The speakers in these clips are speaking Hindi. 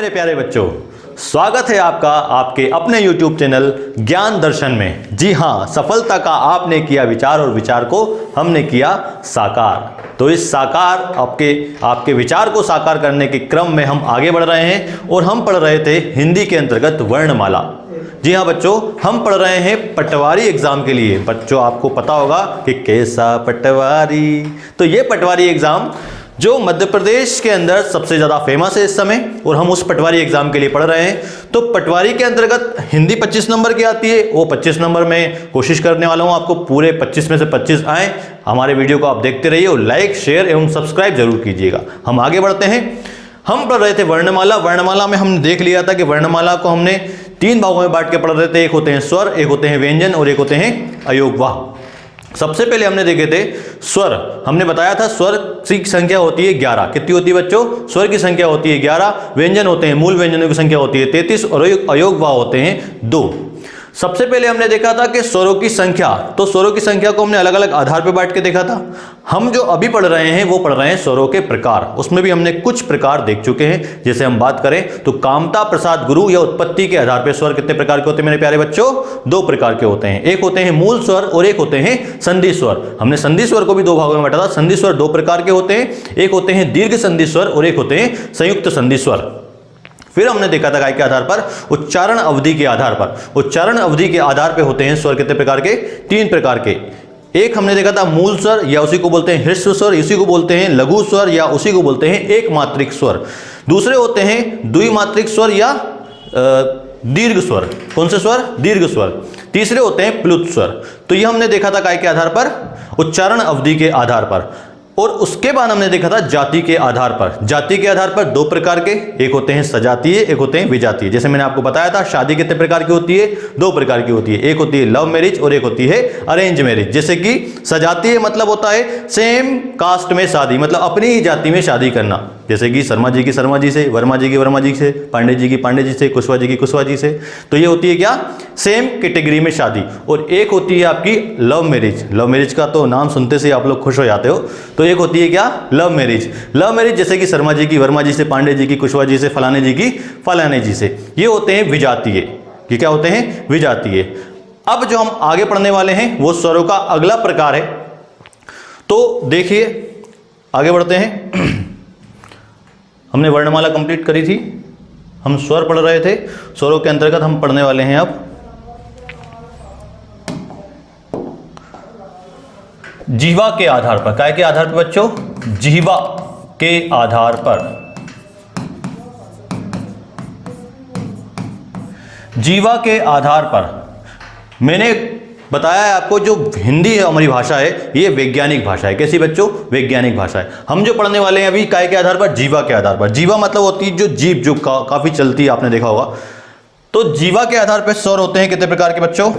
मेरे प्यारे बच्चों, स्वागत है आपका आपके अपने YouTube चैनल ज्ञान दर्शन में। जी हाँ, सफलता का आपने किया विचार और विचार को हमने किया साकार। तो इस साकार आपके विचार को साकार करने के क्रम में हम आगे बढ़ रहे हैं और हम पढ़ रहे थे हिंदी के अंतर्गत वर्णमाला। जी हाँ बच्चों, हम पढ़ रहे हैं पटवारी एग्जाम के लिए। बच्चों आपको पता होगा कि कैसा पटवारी, तो ये पटवारी एग्जाम जो मध्य प्रदेश के अंदर सबसे ज़्यादा फेमस है इस समय, और हम उस पटवारी एग्जाम के लिए पढ़ रहे हैं। तो पटवारी के अंतर्गत हिंदी 25 नंबर की आती है, वो 25 नंबर में कोशिश करने वाला हूँ आपको पूरे 25 में से 25 आए। हमारे वीडियो को आप देखते रहिए और लाइक शेयर एवं सब्सक्राइब जरूर कीजिएगा। हम आगे बढ़ते हैं। हम पढ़ रहे थे वर्णमाला। वर्णमाला में हमने देख लिया था कि वर्णमाला को हमने 3 भागों में बांट के पढ़ रहे थे। एक होते हैं स्वर, एक होते हैं व्यंजन और एक होते हैं अयोगवाह। सबसे पहले हमने देखे थे स्वर। हमने बताया था स्वर की संख्या होती है 11। कितनी होती है बच्चों? स्वर की संख्या होती है 11। व्यंजन होते हैं, मूल व्यंजनों की संख्या होती है 33 और अयोगवाह होते हैं 2। सबसे पहले हमने देखा था कि स्वरों की संख्या, तो स्वरों की संख्या को हमने अलग अलग आधार पर बांट के देखा था। हम जो अभी पढ़ रहे हैं वो पढ़ रहे हैं स्वरों के प्रकार। उसमें भी हमने कुछ प्रकार देख चुके हैं। जैसे हम बात करें तो कामता, प्रसाद, गुरु या उत्पत्ति के आधार पर स्वर कितने प्रकार के होते हैं मेरे प्यारे बच्चों? 2 प्रकार के होते हैं। एक होते हैं मूल स्वर और एक होते हैं संधि स्वर। हमने संधि स्वर को भी 2 भागों में बांटा था। संधि स्वर 2 प्रकार के होते हैं, एक होते हैं दीर्घ संधि स्वर और एक होते हैं संयुक्त संधि स्वर। फिर हमने देखा था के आधार पर उच्चारण अवधि के आधार पर, उच्चारण अवधि के आधार पर होते हैं स्वर कितने प्रकार के? 3 प्रकार के। एक हमने देखा था मूल स्वर या उसी को बोलते हैं ह्रस्व स्वर, इसी को बोलते हैं लघु स्वर या उसी को बोलते हैं एक मात्रिक स्वर। दूसरे होते हैं द्विमात्रिक स्वर या दीर्घ स्वर। कौन से स्वर? दीर्घ स्वर। तीसरे होते हैं प्लुत स्वर। तो ये हमने देखा था के आधार पर उच्चारण अवधि के आधार पर। और उसके बाद हमने देखा था जाति के आधार पर। जाति के आधार पर 2 प्रकार के, एक होते हैं सजातीय, एक होते हैं विजातीय। जैसे मैंने आपको बताया था शादी कितने प्रकार की होती है? 2 प्रकार की होती है। एक होती है लव मैरिज और एक होती है अरेंज मैरिज। जैसे कि सजातीय मतलब होता है सेम कास्ट में शादी, मतलब अपनी ही जाति में शादी करना। जैसे कि शर्मा जी की शर्मा जी से, वर्मा जी की वर्मा जी से, पांडे जी की पांडे जी से, कुशवाहा जी की कुशवाहा जी से। तो ये होती है क्या? सेम कैटेगरी में शादी। और एक होती है आपकी लव मैरिज। लव मैरिज का तो नाम सुनते से आप लोग खुश हो जाते हो। तो एक होती है क्या? Love marriage. लव मैरिज जैसे कि शर्मा जी की वर्मा जी से, पांडे जी की कुशवाहा जी से, फलाने जी की फलाने जी से। ये होते हैं विजातीय। ये क्या होते हैं? विजातीय। अब जो हम आगे पढ़ने वाले हैं वो स्वरों का अगला प्रकार है। तो देखिए आगे बढ़ते हैं। हमने वर्णमाला कंप्लीट करी थी, हम स्वर पढ़ रहे थे। स्वरों के अंतर्गत हम पढ़ने वाले हैं अब जीवा के आधार पर। काय के आधार पर बच्चों? जीवा के आधार पर। जीवा के आधार पर मैंने बताया है आपको, जो हिंदी है हमारी भाषा है ये वैज्ञानिक भाषा है। कैसी बच्चों? वैज्ञानिक भाषा है। हम जो पढ़ने वाले हैं अभी काय के आधार पर? जीवा के आधार पर। जीवा मतलब होती है जो जीभ, जो काफी चलती है, आपने देखा होगा। तो जीवा के आधार पर स्वर होते हैं कितने प्रकार के बच्चों?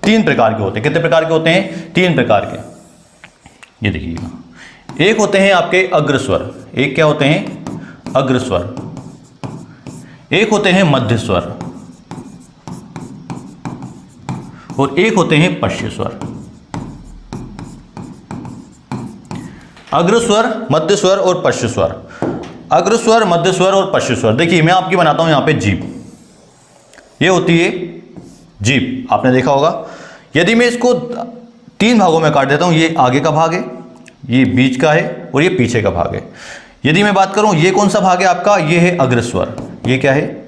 3 प्रकार के होते हैं। कितने प्रकार के होते हैं? 3 प्रकार के। ये देखिएगा, एक होते हैं आपके अग्रस्वर। एक क्या होते हैं? अग्रस्वर। एक होते हैं मध्य स्वर और एक होते हैं पश्च स्वर। अग्रस्वर, मध्य स्वर और पश्च स्वर। अग्रस्वर, मध्य स्वर और पश्च स्वर। देखिए मैं आपकी बनाता हूं यहां पे जीभ। ये होती है जीभ, आपने देखा होगा। यदि मैं इसको 3 भागों में काट देता हूं, ये आगे का भाग है, ये बीच का है और ये पीछे का भाग है। यदि मैं बात करूं ये कौन सा भाग है आपका? ये है अग्रस्वर। ये क्या है?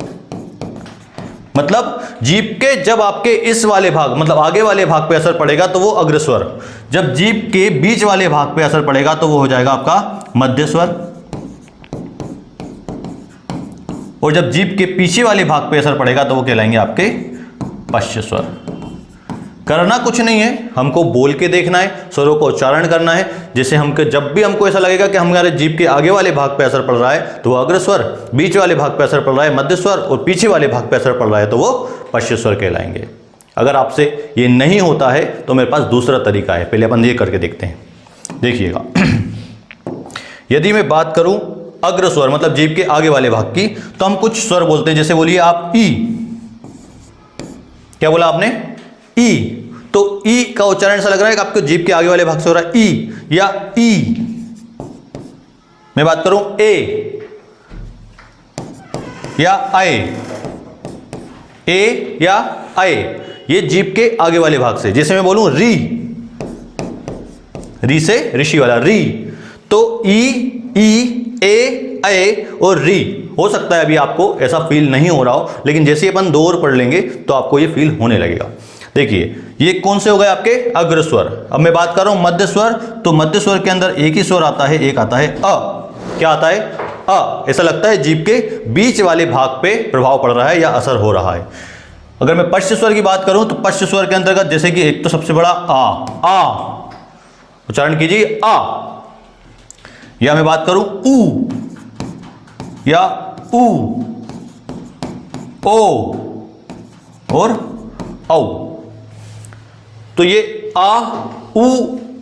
मतलब जीभ के जब आपके इस वाले भाग, मतलब आगे वाले भाग पे असर पड़ेगा तो वो अग्रस्वर। जब जीभ के बीच वाले भाग पे असर पड़ेगा तो वो हो जाएगा आपका मध्य स्वर। और जब जीभ के पीछे वाले भाग पे असर पड़ेगा तो वो कहलाएंगे आपके पश्च स्वर। करना कुछ नहीं है, हमको बोल के देखना है, स्वरों को उच्चारण करना है। जैसे हमको जब भी हमको ऐसा लगेगा कि हमारे जीभ के आगे वाले भाग पे असर पड़ रहा है तो वो अग्रस्वर, बीच वाले भाग पे असर पड़ रहा है मध्य स्वर और पीछे वाले भाग पे असर पड़ रहा है तो वो पश्च स्वर कहलाएंगे। अगर आपसे ये नहीं होता है तो मेरे पास दूसरा तरीका है, पहले अपन ये करके देखते हैं। देखिएगा, यदि मैं बात करूं अग्रस्वर मतलब जीभ के आगे वाले भाग की, तो हम कुछ स्वर बोलते हैं। जैसे बोलिए आप ई। क्या बोला आपने? ई। तो ई का उच्चारण ऐसा लग रहा है कि आपके जीभ के आगे वाले भाग से हो रहा है ई या ई। मैं बात करूं ए, या आए, ए या आए, ये जीभ के आगे वाले भाग से। जैसे मैं बोलूं री, री से ऋषि वाला री, तो ई ए और री। हो सकता है अभी आपको ऐसा फील नहीं हो रहा हो, लेकिन जैसे अपन 2 और पढ़ लेंगे तो आपको ये फील होने लगेगा। देखिए ये कौन से हो गए आपके अग्र स्वर। अब मैं बात कर रहा हूं मध्य स्वर, तो मध्य स्वर के अंदर एक ही स्वर आता है, एक आता है अ। क्या आता है? अ। ऐसा लगता है जीभ के बीच वाले भाग पे प्रभाव पड़ रहा है या असर हो रहा है। अगर मैं पश्च स्वर की बात करूं तो पश्च स्वर के अंतर्गत जैसे कि एक तो सबसे बड़ा आ उच्चारण कीजिए आ, या मैं बात करूं ऊ या ऊ, ओ और औ। तो ये आ, ऊ,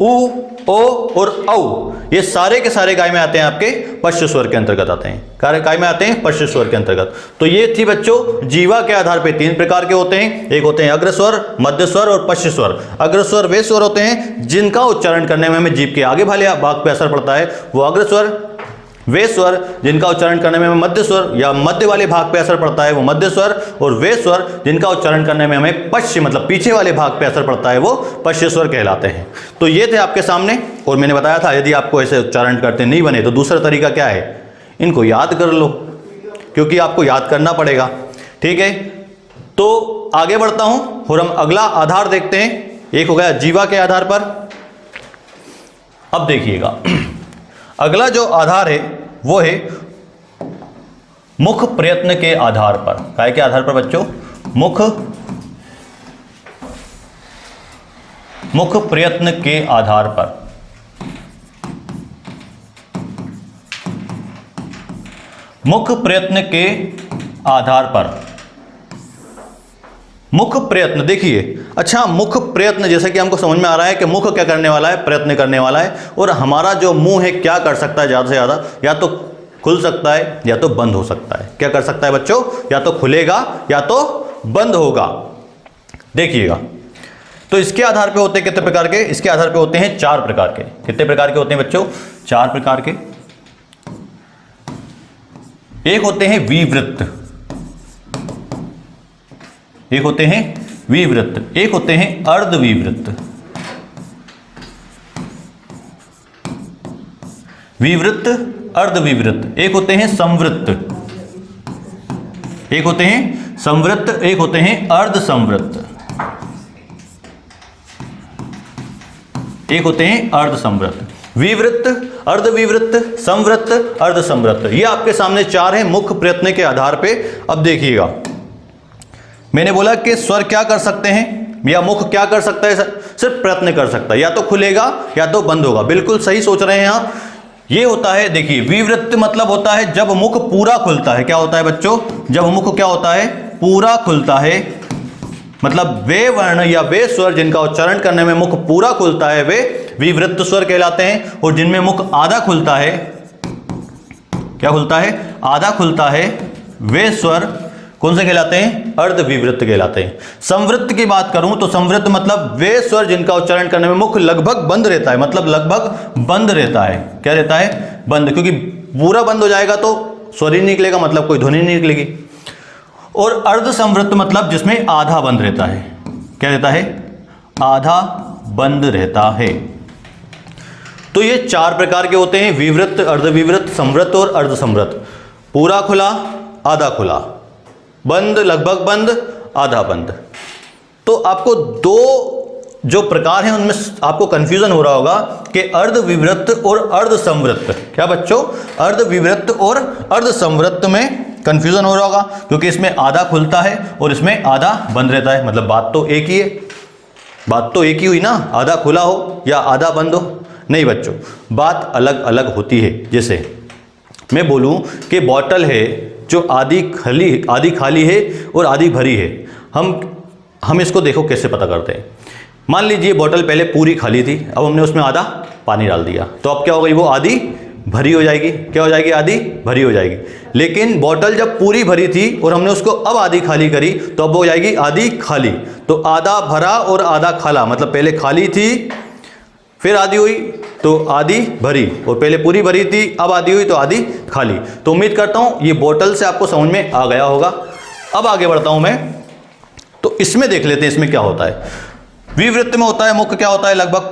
ओ और औ ये सारे के सारे काय में आते हैं, आपके पश्च स्वर के अंतर्गत आते हैं। काय में आते हैं? पश्च स्वर के अंतर्गत। तो ये थी बच्चों जीवा के आधार पे 3 प्रकार के होते हैं। एक होते हैं अग्र स्वर, मध्य स्वर और पश्च स्वर। अग्र स्वर वे स्वर होते हैं जिनका उच्चारण करने में हमें जीभ के आगे वाले भाग पे असर पड़ता है, वो अग्र स्वर। वे स्वर जिनका उच्चारण करने में मध्य स्वर या मध्य वाले भाग पे असर पड़ता है, वो मध्य स्वर। और वे स्वर जिनका उच्चारण करने में हमें पश्च मतलब पीछे वाले भाग पे असर पड़ता है, वो पश्च स्वर कहलाते हैं। तो ये थे आपके सामने, और मैंने बताया था यदि आपको ऐसे उच्चारण करते नहीं बने तो दूसरा तरीका क्या है, इनको याद कर लो, क्योंकि आपको याद करना पड़ेगा। ठीक है, तो आगे बढ़ता हूं और हम अगला आधार देखते हैं। एक हो गया जीवा के आधार पर। अब देखिएगा अगला जो आधार है वो है मुख प्रयत्न के आधार पर। काय के आधार पर बच्चों? मुख प्रयत्न के आधार पर। मुख प्रयत्न के आधार पर। मुख प्रयत्न देखिए, अच्छा मुख प्रयत्न जैसे कि हमको समझ में आ रहा है कि मुख क्या करने वाला है, प्रयत्न करने वाला है। और हमारा जो मुंह है क्या कर सकता है ज़्यादा से ज़्यादा, या तो खुल सकता है या तो बंद हो सकता है। क्या कर सकता है बच्चों? या तो खुलेगा या तो बंद होगा। देखिएगा तो इसके आधार पे होते हैं कितने प्रकार के? इसके आधार पे होते हैं 4 प्रकार के। कितने प्रकार के होते हैं बच्चों? 4 प्रकार के। एक होते हैं विवृत्त, एक होते हैं विवृत्त, एक होते हैं अर्धविवृत्त। विवृत्त, अर्धविवृत्त। एक होते हैं संवृत्त, एक होते हैं संवृत्त, एक होते हैं अर्धसंवृत्त, एक होते हैं अर्धसंवृत्त। विवृत्त, अर्धविवृत्त, संवृत्त, अर्धसंवृत्त, ये आपके सामने 4 हैं मुख प्रयत्न के आधार पे। अब देखिएगा मैंने बोला कि स्वर क्या कर सकते हैं या मुख क्या कर सकता है? सिर्फ प्रयत्न कर सकता है, या तो खुलेगा या तो बंद होगा। बिल्कुल सही सोच रहे हैं आप। ये होता है, देखिए विवृत्त मतलब होता है जब मुख पूरा खुलता है। क्या होता है बच्चों? जब मुख क्या होता है? पूरा खुलता है। मतलब वे वर्ण या वे स्वर जिनका उच्चारण करने में मुख पूरा खुलता है वे विवृत्त स्वर कहलाते हैं। और जिनमें मुख आधा खुलता है, क्या खुलता है? आधा खुलता है, वे स्वर कौन से कहलाते हैं? अर्धविवृत्त कहलाते हैं। संवृत्त की बात करूं तो संवृत्त मतलब वे स्वर जिनका उच्चारण करने में मुख लगभग बंद रहता है। मतलब लगभग बंद रहता है। क्या रहता है? बंद, क्योंकि पूरा बंद हो जाएगा तो स्वर ही नहीं निकलेगा, मतलब कोई ध्वनि नहीं निकलेगी। और अर्धसंवृत्त मतलब जिसमें आधा बंद रहता है। क्या रहता है? आधा बंद रहता है। तो ये 4 प्रकार के होते हैं, विवृत्त, अर्धविवृत्त, संवृत्त और अर्धसंवृत्त। पूरा खुला, आधा खुला, बंद, लगभग बंद, आधा बंद। तो आपको 2 जो प्रकार हैं उनमें आपको कंफ्यूजन हो रहा होगा कि अर्धविवृत्त और अर्धसंवृत्त। क्या बच्चों? अर्धविवृत्त और अर्धसंवृत्त में कंफ्यूजन हो रहा होगा, क्योंकि इसमें आधा खुलता है और इसमें आधा बंद रहता है। मतलब बात तो एक ही है, बात तो एक ही हुई ना, आधा खुला हो या आधा बंद हो। नहीं बच्चों, बात अलग अलग होती है। जैसे मैं बोलूं कि बॉटल है जो आधी खाली है और आधी भरी है। हम इसको देखो कैसे पता करते हैं। मान लीजिए बॉटल पहले पूरी खाली थी, अब हमने उसमें आधा पानी डाल दिया, तो अब क्या हो गई? वो आधी भरी हो जाएगी। क्या हो जाएगी? आधी भरी हो जाएगी। लेकिन बॉटल जब पूरी भरी थी और हमने उसको अब आधी खाली करी तो अब हो जाएगी आधी खाली। तो आधा भरा और आधा खाला, मतलब पहले खाली थी फिर आधी हुई तो आधी भरी, और पहले पूरी भरी थी, अब आधी हुई तो आधी खाली। तो उम्मीद करता हूं ये बोतल से आपको समझ में आ गया होगा। अब आगे बढ़ता हूं मैं, तो इसमें देख लेते हैं इसमें क्या होता है। विवृत्त में होता है मुख क्या होता है, लगभग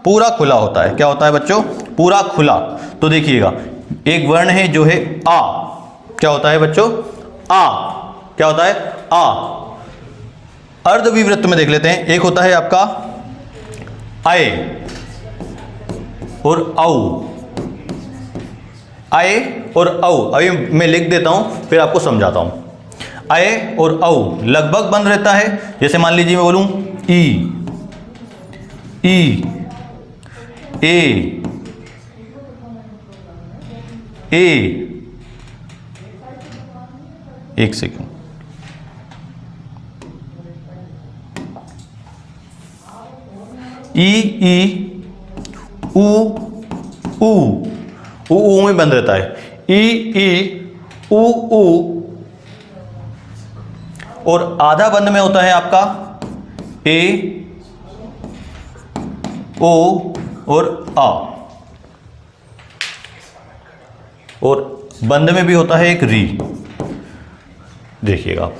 पूरा खुला होता है। क्या होता है बच्चों, पूरा खुला। तो देखिएगा एक वर्ण है जो है आ, क्या होता है बच्चों, आ, क्या होता है, आ। अर्धविवृत्त में देख लेते हैं, एक होता है आपका आए और औ, आए और औ। अभी मैं लिख देता हूं फिर आपको समझाता हूं। आए और औ लगभग बंद रहता है। जैसे मान लीजिए मैं बोलूं ई, ए, एक सेकंड, ई, ऊ में बंद रहता है। ई, ऊ, और आधा बंद में होता है आपका ए, ओ और आ, और बंद में भी होता है एक री। देखिएगा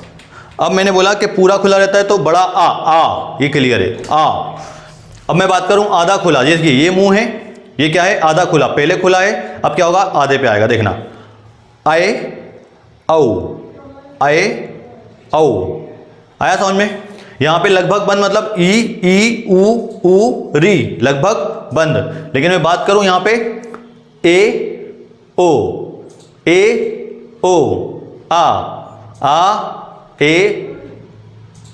अब मैंने बोला कि पूरा खुला रहता है तो बड़ा आ, ये क्लियर है, आ। अब मैं बात करूं आधा खुला, जैसे ये मुंह है, ये क्या है, आधा खुला, पहले खुला है, अब क्या होगा, आधे पे आएगा। देखना आए औ, आए औ, आया समझ में। यहां पे लगभग बंद मतलब ई, ऊ, री, लगभग बंद। लेकिन मैं बात करूं यहां पे ए, ओ, आ, ए,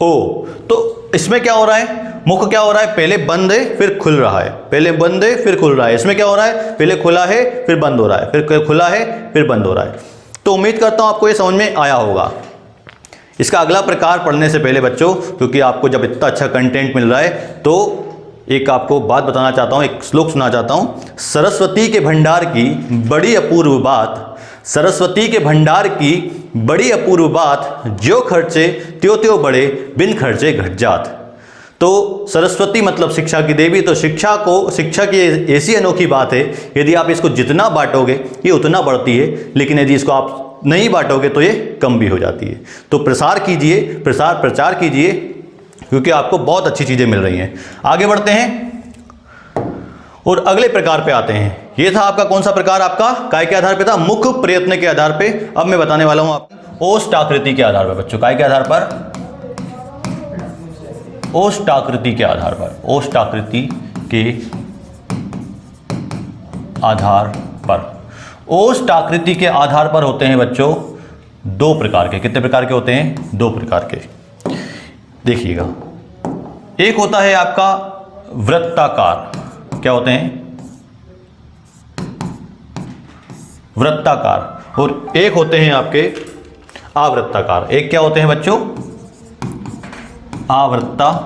ओ। तो इसमें क्या हो रहा है, मुख क्या हो रहा है, पहले बंद है फिर खुल रहा है, पहले बंद है फिर खुल रहा है। इसमें क्या हो रहा है, पहले खुला है फिर बंद हो रहा है, फिर खुला है फिर बंद हो रहा है। तो उम्मीद करता हूं आपको ये समझ में आया होगा। इसका अगला प्रकार पढ़ने से पहले बच्चों, क्योंकि आपको जब इतना अच्छा कंटेंट मिल रहा है, तो एक आपको बात बताना चाहता हूं, एक श्लोक सुना चाहता हूं। सरस्वती के भंडार की बड़ी अपूर्व बात, सरस्वती के भंडार की बड़ी अपूर्व बात, जो खर्चे त्यों बढ़े, बिन खर्चे घट जात। तो सरस्वती मतलब शिक्षा की देवी। तो शिक्षा की ऐसी अनोखी बात है, यदि आप इसको जितना बांटोगे ये उतना बढ़ती है, लेकिन यदि इसको आप नहीं बांटोगे तो ये कम भी हो जाती है। तो प्रसार कीजिए, प्रचार कीजिए, क्योंकि आपको बहुत अच्छी चीजें मिल रही हैं। आगे बढ़ते हैं और अगले प्रकार पे आते हैं। ये था आपका कौन सा प्रकार, आपका काय के आधार पे था, मुख प्रयत्न के आधार पे। अब मैं बताने वाला हूं आपको ओष्ठाकृति के आधार पर बच्चों। काय के आधार पर, ओष्ठाकृति के आधार पर, ओष्ठाकृति के आधार पर। ओष्ठाकृति के आधार पर होते हैं बच्चों दो प्रकार के। कितने प्रकार के होते हैं, दो प्रकार के। देखिएगा एक होता है आपका वृत्ताकार, क्या होते हैं, वृत्ताकार, और एक होते हैं आपके आवृत्ताकार। एक क्या होते हैं बच्चों, आवृत्ताकार।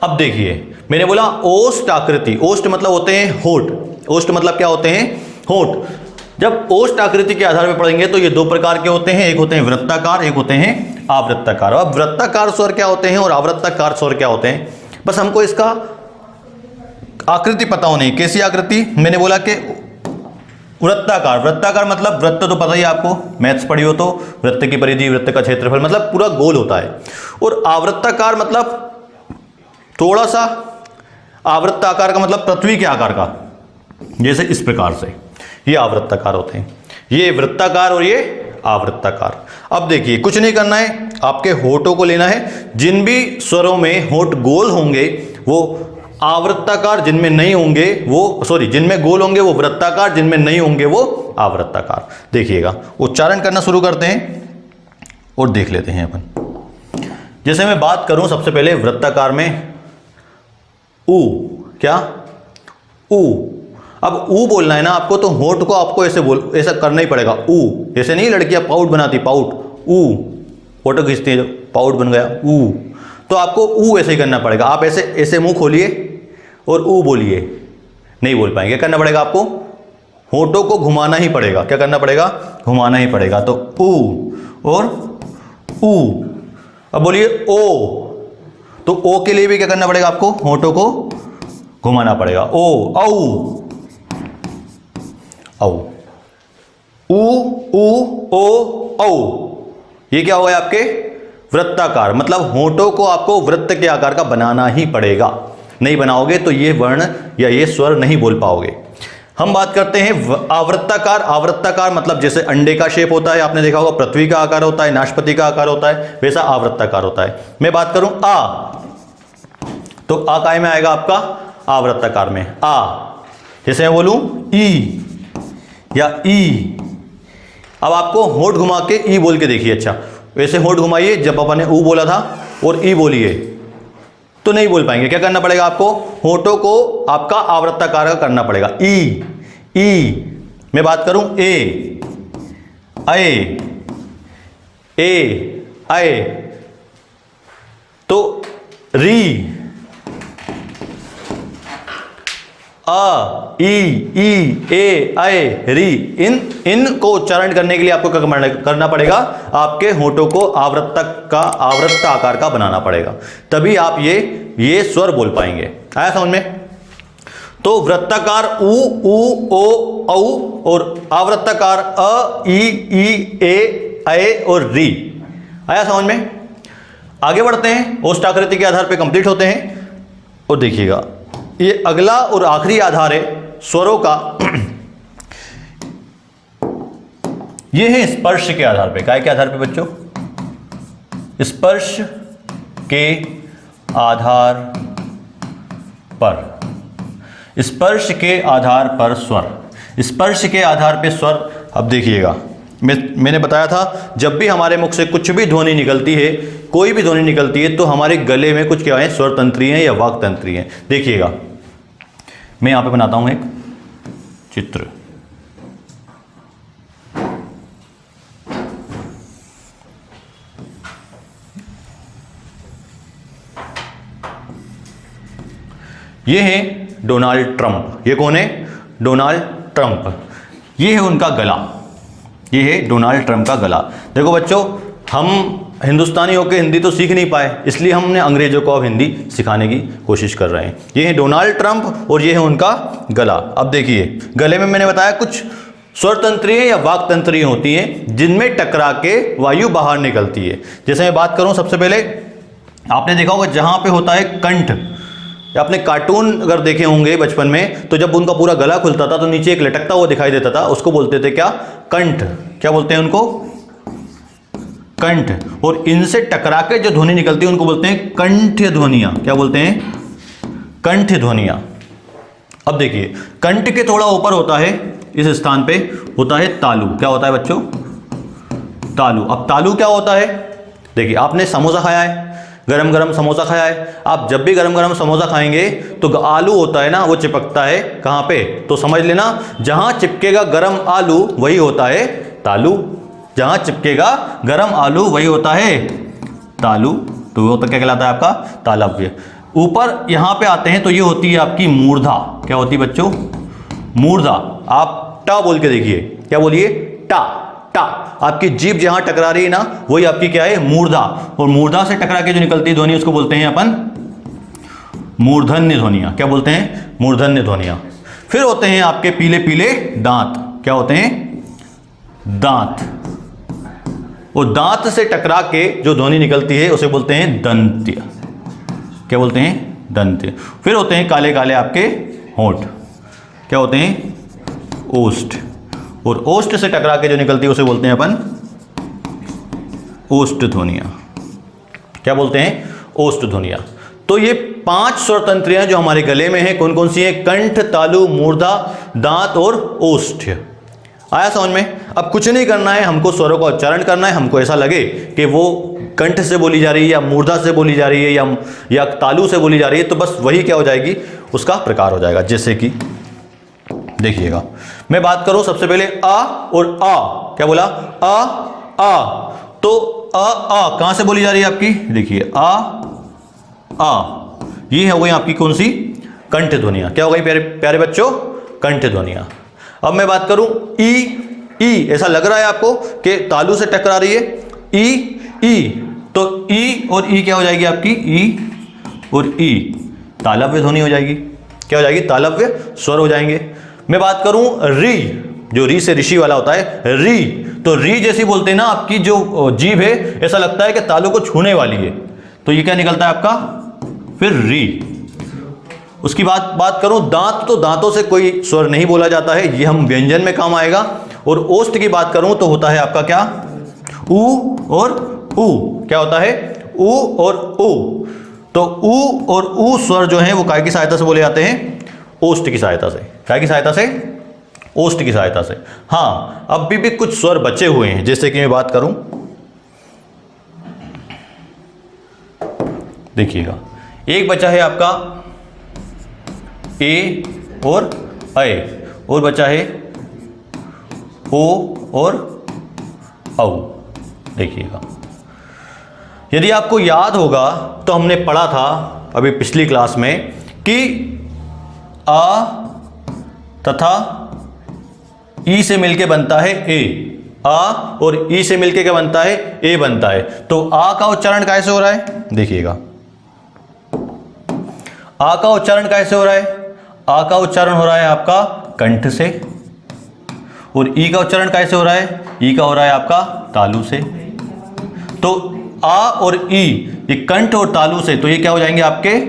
अब देखिए मैंने बोला ओष्ठाकृति, ओष्ठ मतलब होते हैं होठ, ओष्ठ मतलब क्या होते हैं, होठ। जब ओष्ठ आकृति के आधार पर पढ़ेंगे तो ये दो प्रकार के होते हैं, एक होते हैं वृत्ताकार, एक होते हैं आवृत्ताकार। अब वृत्ताकार स्वर क्या होते हैं और आवृत्ताकार स्वर क्या होते हैं, बस हमको इसका आकृति पता होनी। कैसी आकृति, मैंने बोला कि वृत्ताकार, वृत्ताकार मतलब वृत्त तो पता ही आपको, मैथ्स पढ़ी हो तो, वृत्त की परिधि, वृत्त का क्षेत्रफल, मतलब पूरा गोल होता है। और आवृत्ताकार मतलब थोड़ा सा, आवृत्ताकार का मतलब पृथ्वी के आकार का, जैसे इस प्रकार से, ये आवृत्ताकार होते हैं। ये वृत्ताकार और ये आवृत्ताकार। अब देखिए कुछ नहीं करना है, आपके होठों को लेना है, जिन भी स्वरों में होठ गोल होंगे वो आवृत्ताकार, जिनमें नहीं होंगे वो जिनमें गोल होंगे वो वृत्ताकार, जिनमें नहीं होंगे वो आवृत्ताकार। देखिएगा उच्चारण करना शुरू करते हैं और देख लेते हैं अपन। जैसे मैं बात करूं सबसे पहले वृत्ताकार में, ऊ, क्या, ऊ। अब ऊ बोलना है ना आपको, तो होठ को आपको ऐसा करना ही पड़ेगा, ऊ। जैसे नहीं लड़कियां पाउट बनाती, पाउट, ऊ, फोटो खींचती है, पाउट बन गया, ऊ। तो आपको ऊ ऐसे ही करना पड़ेगा। आप ऐसे मुंह खोलिए और ऊ बोलिए, नहीं बोल पाएंगे। करना पड़ेगा आपको, होठों को घुमाना ही पड़ेगा। क्या करना पड़ेगा, घुमाना ही पड़ेगा। तो ऊ और ऊ। अब बोलिए ओ, तो ओ के लिए भी क्या करना पड़ेगा आपको, होठों को घुमाना पड़ेगा। ओ, औ, औ, ऊ, ऊ, ओ, औ। ये क्या हो गया आपके वृत्ताकार, मतलब होठों को आपको वृत्त के आकार का बनाना ही पड़ेगा, नहीं बनाओगे तो ये वर्ण या ये स्वर नहीं बोल पाओगे। हम बात करते हैं आवृत्ताकार। आवृत्ताकार मतलब जैसे अंडे का शेप होता है, आपने देखा होगा पृथ्वी का आकार होता है, नाशपाती का आकार होता है, वैसा आवृत्ताकार होता है। मैं बात करूं आ, तो आ काय में आएगा आपका आवृत्ताकार में आ। जैसे मैं बोलूं ई या ई, अब आपको होठ घुमा के ई बोल के देखिए। अच्छा वैसे होठ घुमाइए, जब अपन ने ऊ बोला था और ई बोलिए तो नहीं बोल पाएंगे। क्या करना पड़ेगा आपको, होठों को आपका आवृत्ताकार का करना पड़ेगा। ई, ई। मैं बात करूं ए, ए, तो री, अ, ई, ए, री। इन को उच्चारण करने के लिए आपको क्या करना पड़ेगा, आपके होठों को आवृत्त आकार का बनाना पड़ेगा, तभी आप ये स्वर बोल पाएंगे। आया समझ में? तो वृत्ताकार उ, ओ, औ और आवृत्ताकार अ, ई, ए और री। आया समझ में? आगे बढ़ते हैं, ओष्ठाकृति के आधार पे कंप्लीट होते हैं। और देखिएगा ये अगला और आखिरी आधार है स्वरों का, ये है स्पर्श के आधार पे। काय के आधार पे बच्चों? स्पर्श के आधार पर, स्पर्श के आधार पर स्वर, स्पर्श के आधार पे स्वर। अब देखिएगा मैंने बताया था जब भी हमारे मुख से कुछ भी ध्वनि निकलती है, कोई भी ध्वनि निकलती है, तो हमारे गले में कुछ क्या है, स्वर तंत्री हैं या वाक तंत्री हैं। देखिएगा मैं यहां पे बनाता हूं एक चित्र। ये है डोनाल्ड ट्रंप। ये कौन है? Donald Trump. ये है उनका गला, ये है डोनाल्ड ट्रंप का गला। देखो बच्चों, हम हिंदुस्तानी होकर हिंदी तो सीख नहीं पाए, इसलिए हमने अंग्रेजों को अब हिंदी सिखाने की कोशिश कर रहे हैं। ये है डोनाल्ड ट्रंप और ये है उनका गला। अब देखिए गले में मैंने बताया कुछ स्वर तंत्रियां या वाक तंत्रियां होती हैं जिनमें टकरा के वायु बाहर निकलती है। जैसे मैं बात करूं, सबसे पहले आपने देखा होगा जहां पे होता है कंठ, आपने कार्टून अगर देखे होंगे बचपन में, तो जब उनका पूरा गला खुलता था तो नीचे एक लटकता हुआ दिखाई देता था, उसको बोलते थे क्या? कंठ। क्या बोलते हैं उनको? कंठ। और इनसे टकरा के जो ध्वनि निकलती है उनको बोलते हैं कंठ्य ध्वनियां। क्या बोलते हैं? कंठ्य ध्वनियां। अब देखिए कंठ के थोड़ा ऊपर होता है, इस स्थान पे होता है तालु। क्या होता है बच्चों? तालु। अब तालु क्या होता है? देखिए आपने समोसा खाया है, गरम गरम समोसा खाया है। आप जब भी गरम गरम समोसा खाएंगे तो आलू होता है ना, वो चिपकता है कहाँ पे? तो समझ लेना जहां चिपकेगा गरम आलू वही होता है तालु। जहां चिपकेगा गरम आलू वही होता है तालु। तो वो तो क्या कहलाता है आपका? तालव्य। ऊपर यहां पे आते हैं तो ये होती है आपकी मूर्धा। क्या होती है बच्चों? मूर्धा। आप टा बोल के देखिए। क्या बोलिए? टा। टा। आपकी जीभ जहां टकरा रही है ना, वही आपकी क्या है? मूर्धा। और मूर्धा से टकरा के जो निकलती ध्वनि उसको बोलते हैं अपन मूर्धन्य ध्वनियां। क्या बोलते हैं? मूर्धन्य ध्वनियां। फिर होते हैं आपके पीले पीले दांत। क्या होते हैं? दांत। और दांत से टकरा के जो ध्वनि निकलती है उसे बोलते हैं दंत्य। क्या बोलते हैं? दंत्य। फिर होते हैं काले काले आपके होंठ। क्या होते हैं? ओष्ठ। और ओष्ठ से टकरा के जो निकलती है उसे बोलते हैं अपन ओष्ठ ध्वनियां। क्या बोलते हैं? ओष्ठ ध्वनियां। तो ये 5 स्वर तंत्रियां जो हमारे गले में है, कौन कौन सी हैं? कंठ, तालु, मूर्धा, दांत और ओष्ठ। आया समझ में? अब कुछ नहीं करना है, हमको स्वरों का उच्चारण करना है। हमको ऐसा लगे कि वो कंठ से बोली जा रही है या मूर्धा से बोली जा रही है या तालु से बोली जा रही है, तो बस वही क्या हो जाएगी? उसका प्रकार हो जाएगा। जैसे कि देखिएगा मैं बात करूं सबसे पहले आ और आ। क्या बोला? आ। तो आ कहां से बोली जा रही है आपकी? देखिए आ। ये हो गई आपकी कौन सी? कंठ ध्वनियां। क्या हो गई प्यारे प्यारे बच्चों? कंठ ध्वनियां। अब मैं बात करूं ई। ऐसा लग रहा है आपको कि तालु से टकरा रही है? ई। तो ई और ई क्या हो जाएगी आपकी? ई और ई तालव्य ध्वनि हो जाएगी। क्या हो जाएगी? तालव्य स्वर हो जाएंगे। मैं बात करूं री, जो री से ऋषि वाला होता है, री, तो री जैसी बोलते हैं ना, आपकी जो जीभ है ऐसा लगता है कि तालु को छूने वाली है, तो ये क्या निकलता है आपका? फिर री। उसकी बात करूं दांत, तो दांतों से कोई स्वर नहीं बोला जाता है, ये हम व्यंजन में काम आएगा। और ओष्ठ की बात करूं तो होता है आपका क्या? ऊ और ऊ। क्या होता है? ऊ और ऊ। तो ऊ और ऊ स्वर जो हैं वो काय की सहायता से बोले जाते हैं? ओष्ठ की सहायता से। काय की सहायता से? ओष्ठ की सहायता से। हाँ, अब भी कुछ स्वर बचे हुए हैं, जैसे कि मैं बात करूं, देखिएगा, एक बचा है आपका ए और ऐ, और बचा है ओ और औ। देखिएगा, यदि आपको याद होगा तो हमने पढ़ा था अभी पिछली क्लास में कि आ तथा ई से मिलके बनता है ए, आ और ई से मिलके क्या बनता है? ए बनता है। तो आ का उच्चारण कैसे हो रहा है? देखिएगा, आ का उच्चारण कैसे हो रहा है? आ का उच्चारण हो रहा है आपका कंठ से, और ई का उच्चारण कैसे हो रहा है? ई का हो रहा है आपका तालु से। तो आ और ई, ये कंठ और तालु से, तो ये क्या हो जाएंगे आपके?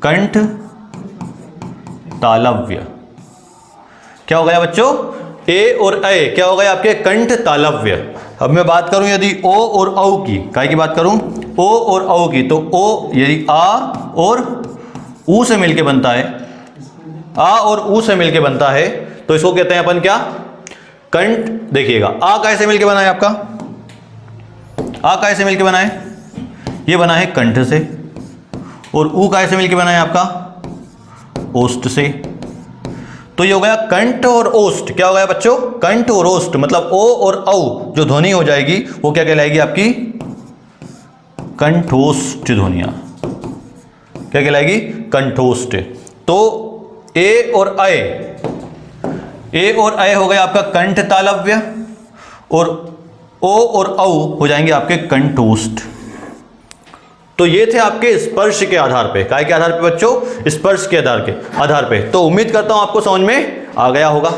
कंठ तालव्य। क्या हो गया बच्चों? ए और ऐ क्या हो गया आपके? कंठ तालव्य। अब मैं बात करूं यदि ओ और औ की, काय की बात करूं? ओ और औ की, तो ओ यदि आ और ऊ से मिलके बनता है, आ और ऊ से मिलके बनता है, तो इसको कहते हैं अपन क्या? कंठ। देखिएगा, आ कैसे मिलके बना है आपका? आ कैसे मिलके बना है? ये बना है कंठ से। और ऊ कैसे मिलके बना है आपका? ओष्ठ से। तो ये हो गया कंठ और ओष्ठ। क्या हो गया बच्चों? कंठ और ओष्ठ, मतलब ओ और औ जो ध्वनि हो जाएगी वो क्या कहलाएगी आपकी? कंठोष्ठ ध्वनियां। क्या कहलाएगी? कंठोष्ठ। तो ए और ऐ, ए और ऐ हो गया आपका कंठ तालव्य, और ओ और औ हो जाएंगे आपके कंठोष्ठ। तो ये थे आपके स्पर्श के आधार पे। काय के आधार पे बच्चों? स्पर्श के आधार पे। तो उम्मीद करता हूं आपको समझ में आ गया होगा,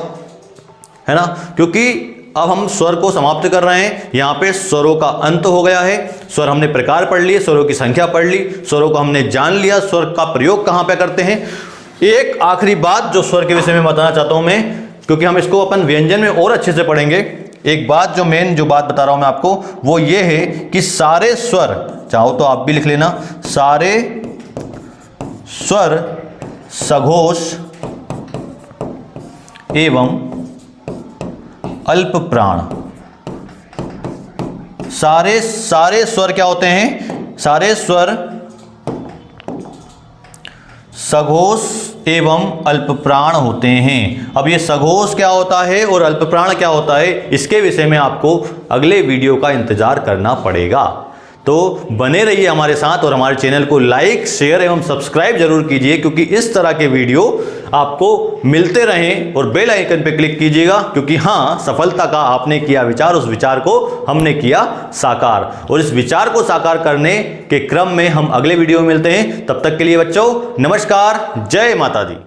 है ना? क्योंकि अब हम स्वर को समाप्त कर रहे हैं। यहाँ पे स्वरों का अंत हो गया है। स्वर हमने प्रकार पढ़ लिए, स्वरों की संख्या पढ़ ली, स्वरों को हमने जान लिया, स्वर का प्रयोग कहाँ पे करते हैं। एक आखिरी बात जो स्वर के विषय में बताना चाहता हूं मैं, क्योंकि हम इसको अपन व्यंजन में और अच्छे से पढ़ेंगे। एक बात, जो मेन जो बात बता रहा हूं मैं आपको, वो ये है कि सारे स्वर, चाहो तो आप भी लिख लेना, सारे स्वर सघोष एवं अल्प प्राण। सारे स्वर क्या होते हैं? सारे स्वर सघोष एवं अल्प प्राण होते हैं। अब ये सघोष क्या होता है और अल्प प्राण क्या होता है, इसके विषय में आपको अगले वीडियो का इंतजार करना पड़ेगा। तो बने रहिए हमारे साथ और हमारे चैनल को लाइक, शेयर एवं सब्सक्राइब जरूर कीजिए, क्योंकि इस तरह के वीडियो आपको मिलते रहें। और बेल आइकन पर क्लिक कीजिएगा, क्योंकि हाँ, सफलता का आपने किया विचार, उस विचार को हमने किया साकार। और इस विचार को साकार करने के क्रम में हम अगले वीडियो में मिलते हैं। तब तक के लिए बच्चों नमस्कार, जय माता दी।